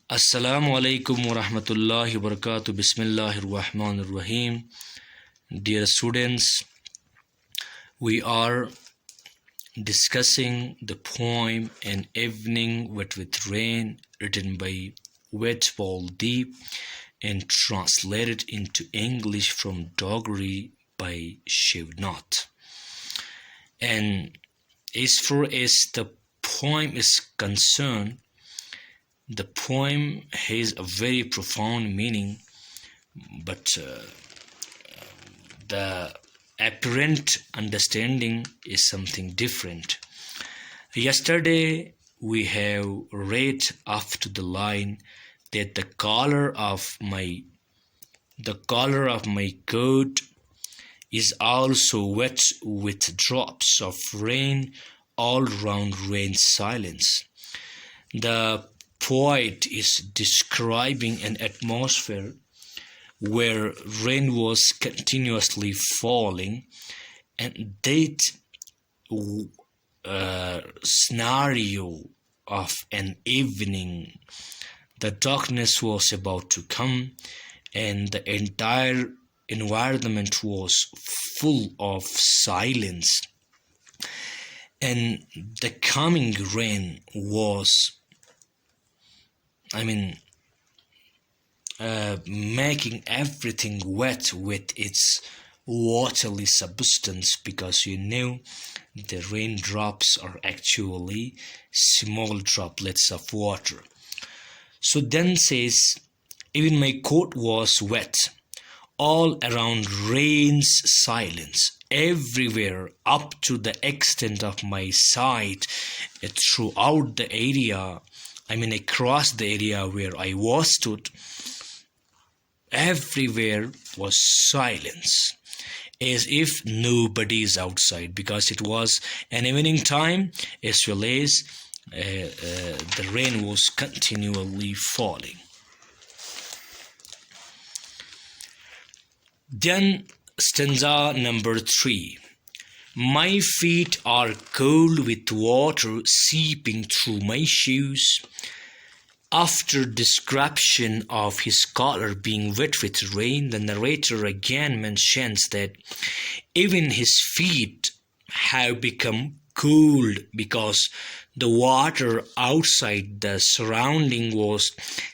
Assalamu alaikum wa rahmatullahi wa barakatuh. Bismillahir Rahmanir Rahim. Dear students, we are discussing the poem An Evening Wet with Rain, written by Wetpal Deep and translated into English from Dogri by Shivnath. And as far as the poem is concerned, the poem has a very profound meaning, but the apparent understanding is something different. Yesterday we have read up to the line that the collar of my coat is also wet with drops of rain all round rain's silence. The poet is describing an atmosphere where rain was continuously falling, and that scenario of an evening, the darkness was about to come and the entire environment was full of silence, and the coming rain was making everything wet with its watery substance, because the raindrops are actually small droplets of water. So then says, even my coat was wet, all around rain's silence, everywhere up to the extent of my sight, throughout the area, across the area where I was stood, everywhere was silence, as if nobody is outside, because it was an evening time, as well as the rain was continually falling. Then stanza number 3. My feet are cold with water seeping through my shoes. After description of his collar being wet with rain, the narrator again mentions that even his feet have become cold because the water outside the surrounding was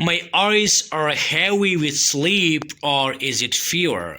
My eyes are heavy with sleep, or is it fear?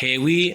heavy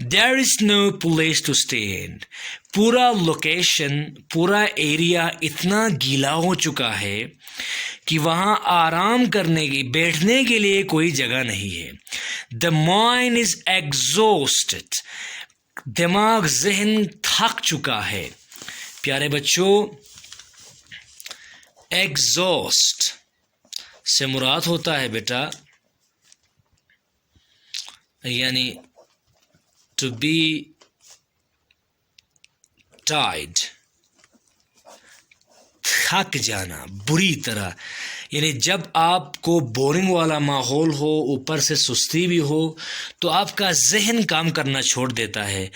There is no place to stay in. پورا location, پورا area اتنا گیلا ہو چکا ہے کہ وہاں آرام کرنے کی، بیٹھنے کے لیے کوئی جگہ نہیں ہے. The mind is exhausted. دماغ، ذہن تھک چکا ہے. پیارے بچوں، ایگزاسٹ سے مراد ہوتا ہے بیٹا یعنی ٹو بی ٹائرڈ، تھک جانا بری طرح. یعنی جب آپ کو بورنگ والا ماحول ہو، اوپر سے سستی بھی ہو، تو آپ کا ذہن کام کرنا چھوڑ دیتا ہے.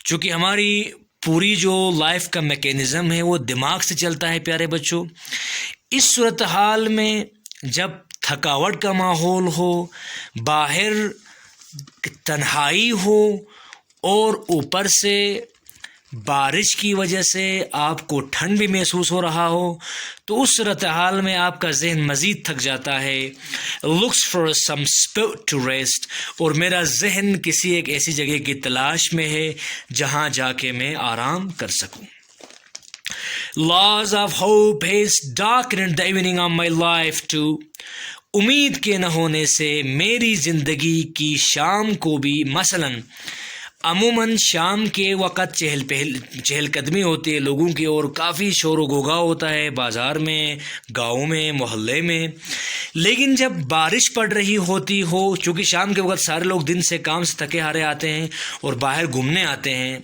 چونکہ ہماری پوری جو لائف کا میکینزم ہے وہ دماغ سے چلتا ہے. پیارے بچوں، اس صورتحال میں جب تھکاوٹ کا ماحول ہو، باہر تنہائی ہو اور اوپر سے بارش کی وجہ سے آپ کو ٹھنڈ بھی محسوس ہو رہا ہو، تو اس صورتحال میں آپ کا ذہن مزید تھک جاتا ہے. looks for some spot to rest. اور میرا ذہن کسی ایک ایسی جگہ کی تلاش میں ہے جہاں جا کے میں آرام کر سکوں. Laws of hope has darkened the evening of my life too. امید کے نہ ہونے سے میری زندگی کی شام کو بھی، مثلاً عموماً شام کے وقت چہل قدمی ہوتی ہے لوگوں کی، اور کافی شور و غوغا ہوتا ہے بازار میں، گاؤں میں، محلے میں. لیکن جب بارش پڑ رہی ہوتی ہو، چونکہ شام کے وقت سارے لوگ دن سے کام سے تھکے ہارے آتے ہیں اور باہر گھومنے آتے ہیں،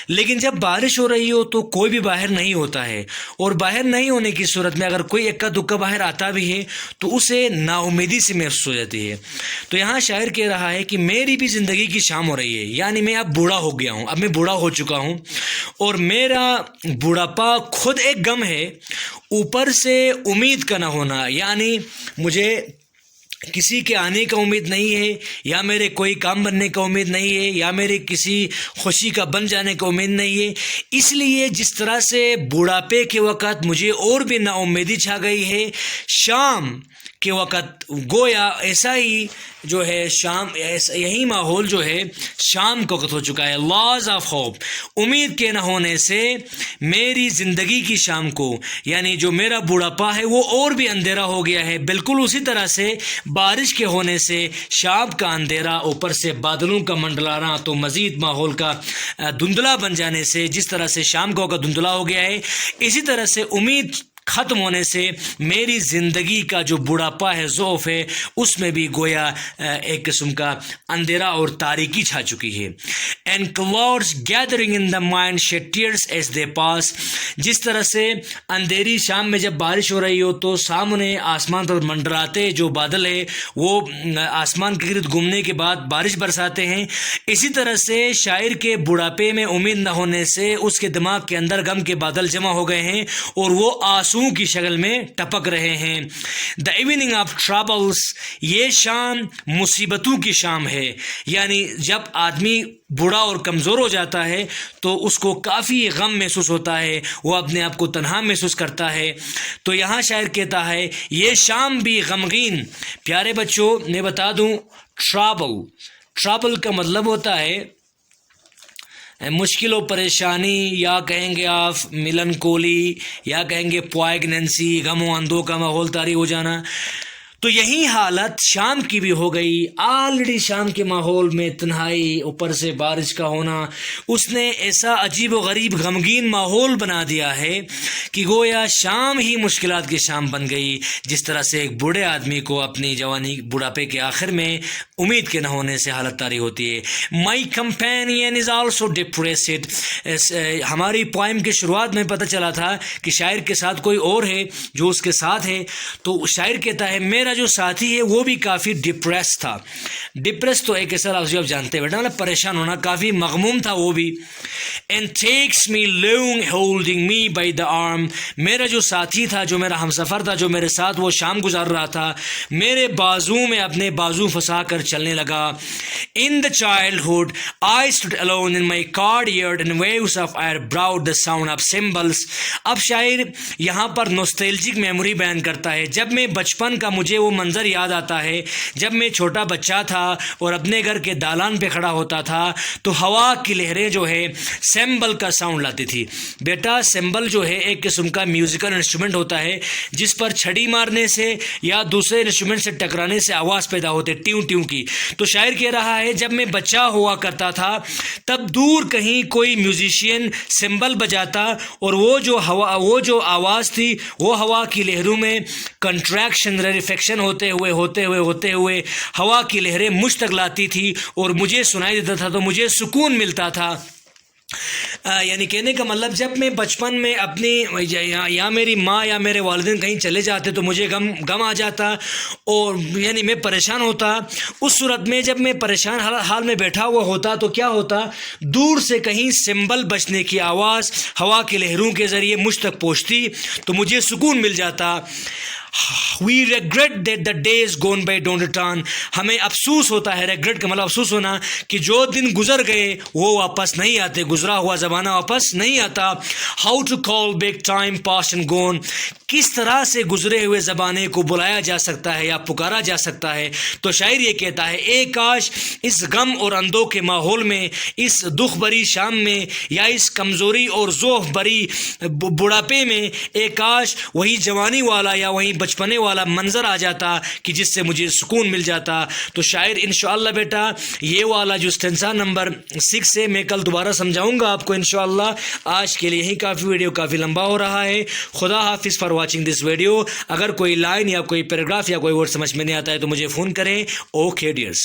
لیکن جب بارش ہو رہی ہو تو کوئی بھی باہر نہیں ہوتا ہے. اور باہر نہیں ہونے کی صورت میں اگر کوئی اکا دکا باہر آتا بھی ہے تو اسے نا امیدی سے محسوس ہو جاتی ہے. تو یہاں شاعر کہہ رہا ہے کہ میری بھی زندگی کی شام ہو رہی ہے، یعنی میں اب بوڑھا ہو گیا ہوں، اب میں بوڑھا ہو چکا ہوں، اور میرا بوڑھاپا خود ایک غم ہے، اوپر سے امید کا نہ ہونا. یعنی مجھے کسی کے آنے کا امید نہیں ہے، یا میرے کوئی کام بننے کا امید نہیں ہے، یا میرے کسی خوشی کا بن جانے کا امید نہیں ہے. اس لیے جس طرح سے بوڑھاپے کے وقت مجھے اور بھی نا امیدی چھا گئی ہے، شام کے وقت گویا ایسا ہی جو ہے شام، یہی ماحول جو ہے شام کا وقت ہو چکا ہے. لاز آف ہوپ، امید کے نہ ہونے سے میری زندگی کی شام کو، یعنی جو میرا بوڑھاپا ہے وہ اور بھی اندھیرا ہو گیا ہے. بالکل اسی طرح سے بارش کے ہونے سے شام کا اندھیرا، اوپر سے بادلوں کا منڈلانا، تو مزید ماحول کا دھندلا بن جانے سے جس طرح سے شام کا وقت دھندلا ہو گیا ہے، اسی طرح سے امید ختم ہونے سے میری زندگی کا جو بڑھاپا ہے، ضعف ہے، اس میں بھی گویا ایک قسم کا اندھیرا اور تاریکی چھا چکی ہے. And clouds gathering in the mind shed tears as they pass. جس طرح سے اندھیری شام میں جب بارش ہو رہی ہو تو سامنے آسمان پر منڈراتے جو بادل ہے وہ آسمان کے گرد گھومنے کے بعد بارش برساتے ہیں. اسی طرح سے شاعر کے بڑھاپے میں امید نہ ہونے سے اس کے دماغ کے اندر غم کے بادل جمع ہو گئے ہیں اور وہ آنسو کی شکل میں ٹپک رہے ہیں. دا ایوننگ آف ٹرابلس، یہ شام مصیبتوں کی شام ہے. یعنی جب آدمی بوڑھا اور کمزور ہو جاتا ہے تو اس کو کافی غم محسوس ہوتا ہے، وہ اپنے آپ کو تنہا محسوس کرتا ہے. تو یہاں شاعر کہتا ہے یہ شام بھی غمگین. پیارے بچوں، میں بتا دوں، ٹرابل کا مطلب ہوتا ہے مشکل و پریشانی، یا کہیں گے آپ ملنکولی، یا کہیں گے پوائگننسی، غم و اندوہ کا ماحول طاری ہو جانا. تو یہی حالت شام کی بھی ہو گئی. آلریڈی شام کے ماحول میں تنہائی، اوپر سے بارش کا ہونا، اس نے ایسا عجیب و غریب غمگین ماحول بنا دیا ہے کہ گویا شام ہی مشکلات کی شام بن گئی. جس طرح سے ایک بوڑھے آدمی کو اپنی جوانی، بڑھاپے کے آخر میں امید کے نہ ہونے سے حالت طاری ہوتی ہے. مائی کمپینین از آلسو ڈپریسڈ. ہماری پوائم کی شروعات میں پتہ چلا تھا کہ شاعر کے ساتھ کوئی اور ہے جو اس کے ساتھ ہے، تو شاعر کہتا ہے میرا جو ساتھی ہے وہ بھی کافی ڈپریس تھا. ڈپریس تو ایک ایسا لفظ آپ جانتے ہیں بیٹا، مطلب پریشان ہونا، کافی مغموم تھا وہ بھی. And takes me long holding me by the arm. میرا جو ساتھی تھا، جو میرا ہمسفر تھا، جو میرے ساتھ وہ شام گزار رہا تھا، میرے بازو میں اپنے بازو پھنسا کر چلنے لگا. In the childhood I stood alone in my courtyard and waves of air brought the sound of cymbals. اب شاعر یہاں پر نوسٹیلجک میموری بیان کرتا ہے. جب میں بچپن کا، مجھے وہ منظر یاد آتا ہے جب میں چھوٹا بچہ تھا اور اپنے گھر کے دالان پہ کھڑا ہوتا تھا تو ہوا کی لہریں جو ہے سیمبل کا ساؤنڈ لاتی تھی. بیٹا سیمبل جو ہے ایک قسم کا میوزیکل انسٹرومنٹ ہوتا ہے جس پر چھڑی مارنے سے یا دوسرے انسٹرومنٹ سے ٹکرانے سے آواز پیدا ہوتے ٹیوں ٹیوں کی. تو شاعر کہہ رہا ہے جب میں بچہ ہوا کرتا تھا تب دور کہیں کوئی میوزیشین سیمبل بجاتا اور وہ جو آواز تھی وہ ہوا کی لہروں میں کنٹریکشن ریفیکشن ہوتے ہوئے ہوا کی لہریں مجھ تک لاتی تھی اور مجھے سنائی دیتا تھا تو مجھے سکون ملتا تھا. یعنی کہنے کا مطلب جب میں بچپن میں اپنی یا میری ماں یا میرے والدین کہیں چلے جاتے تو مجھے غم آ جاتا اور یعنی میں پریشان ہوتا. اس صورت میں جب میں پریشان حال میں بیٹھا ہوا ہوتا تو کیا ہوتا, دور سے کہیں سمبل بجنے کی آواز ہوا کی لہروں کے ذریعے مجھ تک پہنچتی تو مجھے سکون مل جاتا. We regret that the days gone by don't return. ہمیں افسوس ہوتا ہے, ریگریٹ کا مطلب افسوس ہونا, کہ جو دن گزر گئے وہ واپس نہیں آتے, گزرا ہوا زمانہ واپس نہیں آتا. How to call back time past and gone. کس طرح سے گزرے ہوئے زمانے کو بلایا جا سکتا ہے یا پکارا جا سکتا ہے. تو شاعر یہ کہتا ہے اے کاش اس غم اور اندوہ کے ماحول میں, اس دکھ بری شام میں یا اس کمزوری اور ضعف بری بڑھاپے میں, اے کاش وہی جوانی والا یا وہی بچپنے والا منظر آ جاتا کہ جس سے مجھے سکون مل جاتا. تو شاعر انشاءاللہ بیٹا یہ والا جو اسٹینزا نمبر 6 ہے میں کل دوبارہ سمجھاؤں گا آپ کو انشاءاللہ. آج کے لیے ہی کافی, ویڈیو کافی لمبا ہو رہا ہے. خدا حافظ فار واچنگ دس ویڈیو. اگر کوئی لائن یا کوئی پیراگراف یا کوئی ورڈ سمجھ میں نہیں آتا ہے تو مجھے فون کریں. اوکے ڈیئرس.